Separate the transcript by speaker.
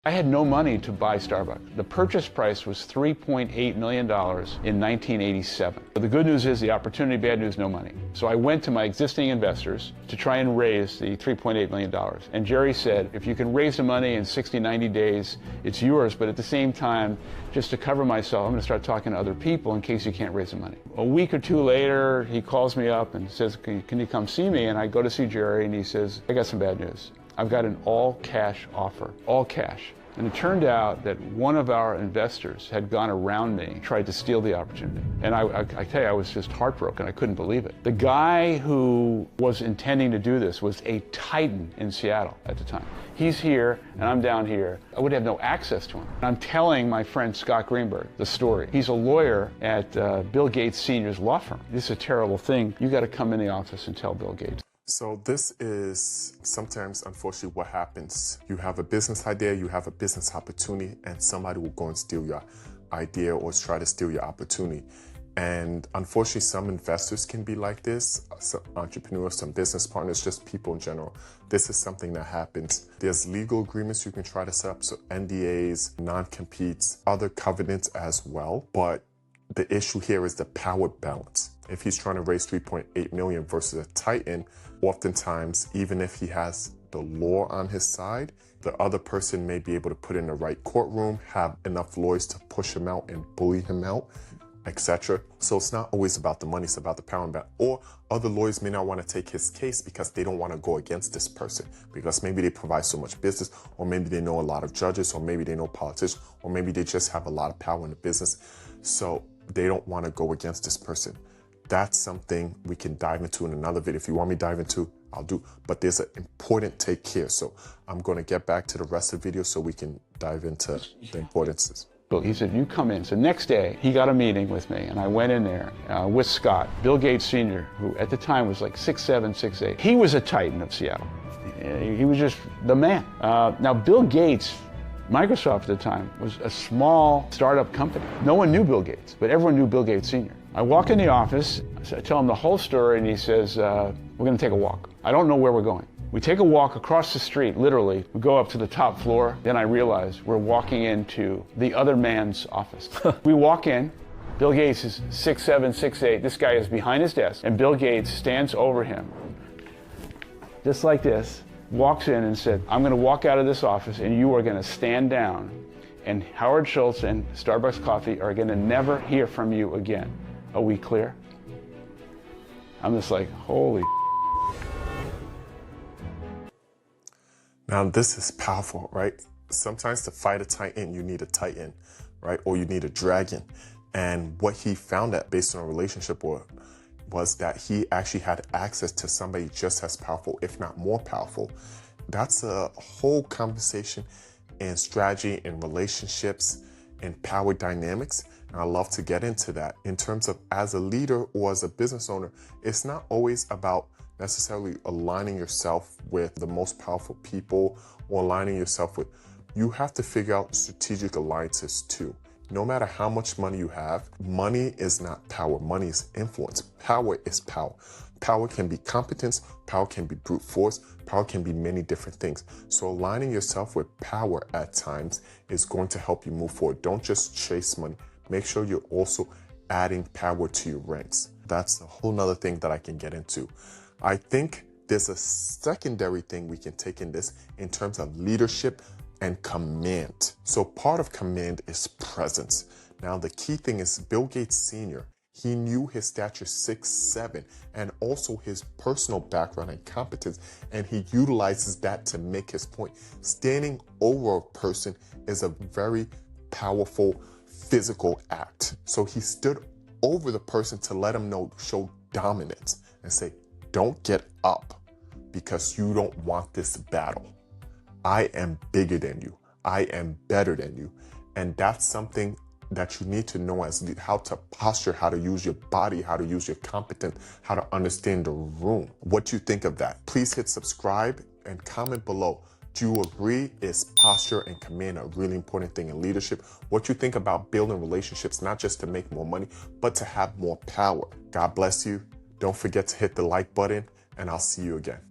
Speaker 1: I had no money to buy Starbucks. The purchase price was $3.8 million in 1987. But the good news is the opportunity, bad news, no money. So I went to my existing investors to try and raise the $3.8 million. And Jerry said, if you can raise the money in 60, 90 days, it's yours. But at the same time, just to cover myself, I'm going to start talking to other people in case you can't raise the money. A week or two later, he calls me up and says, can you come see me? And I go to see Jerry and he says, I got some bad news. I've got an all-cash offer, all cash. And it turned out that one of our investors had gone around me, tried to steal the opportunity. And I tell you, I was just heartbroken. I couldn't believe it. The guy who was intending to do this was a titan in Seattle at the time. He's here and I'm down here. I would have no access to him. And I'm telling my friend Scott Greenberg the story. He's a lawyer at Bill Gates Sr.'s law firm. This is a terrible thing. You got to come in the office and tell Bill Gates.
Speaker 2: So this is sometimes, unfortunately, what happens. You have a business idea, you have a business opportunity, and somebody will go and steal your idea or try to steal your opportunity. And unfortunately, some investors can be like this, some entrepreneurs, some business partners, just people in general. This is something that happens. There's legal agreements you can try to set up, so NDAs, non-competes, other covenants as well. But the issue here is the power balance. If he's trying to raise 3.8 million versus a titan, oftentimes, even if he has the law on his side, the other person may be able to put in the right courtroom, have enough lawyers to push him out and bully him out, etc. So it's not always about the money, it's about the power and balance. Or other lawyers may not want to take his case because they don't want to go against this person, because maybe they provide so much business, or maybe they know a lot of judges, or maybe they know politicians, or maybe they just have a lot of power in the business. So they don't want to go against this person. That's something we can dive into in another video. If you want me to dive into, I'll do. But there's an important take here. So I'm going to get back to the rest of the video so we can dive into the importances.
Speaker 1: He said, you come in. So next day, he got a meeting with me, and I went in there with Scott, Bill Gates Sr., who at the time was like 6'7", 6'8". He was a titan of Seattle. He was just the man. Now, Bill Gates, Microsoft at the time, was a small startup company. No one knew Bill Gates, but everyone knew Bill Gates Sr. I walk in the office, I tell him the whole story, and he says, we're going to take a walk. I don't know where we're going. We take a walk across the street, literally. We go up to the top floor. Then I realize we're walking into the other man's office. We walk in. Bill Gates is 6'7", 6'8". This guy is behind his desk, and Bill Gates stands over him, just like this, walks in and said, I'm going to walk out of this office, and you are going to stand down, and Howard Schultz and Starbucks Coffee are going to never hear from you again. Are we clear? I'm just like, holy.
Speaker 2: Now this is powerful, right? Sometimes to fight a titan, you need a titan, right? Or you need a dragon. And what he found out based on a relationship was that he actually had access to somebody just as powerful, if not more powerful. That's a whole conversation in strategy, in relationships, in power dynamics. And I love to get into that. In terms of as a leader or as a business owner, it's not always about necessarily aligning yourself with the most powerful people or aligning yourself with, you have to figure out strategic alliances too. No matter how much money you have, money is not power. Money is influence. Power is power. Power can be competence. Power can be brute force. Power can be many different things. So aligning yourself with power at times is going to help you move forward. Don't just chase money. Make sure you're also adding power to your ranks. That's a whole nother thing that I can get into. I think there's a secondary thing we can take in this in terms of leadership and command. So part of command is presence. Now the key thing is Bill Gates Sr., he knew his stature 6'7", and also his personal background and competence, and he utilizes that to make his point. Standing over a person is a very powerful physical act. So he stood over the person to let him know, show dominance and say, don't get up because you don't want this battle. I am bigger than you. I am better than you. And that's something that you need to know as how to posture, how to use your body, how to use your competence, how to understand the room. What you think of that? Please hit subscribe and comment below. Do you agree? Is posture and command a really important thing in leadership? What you think about building relationships, not just to make more money, but to have more power. God bless you. Don't forget to hit the like button, and I'll see you again.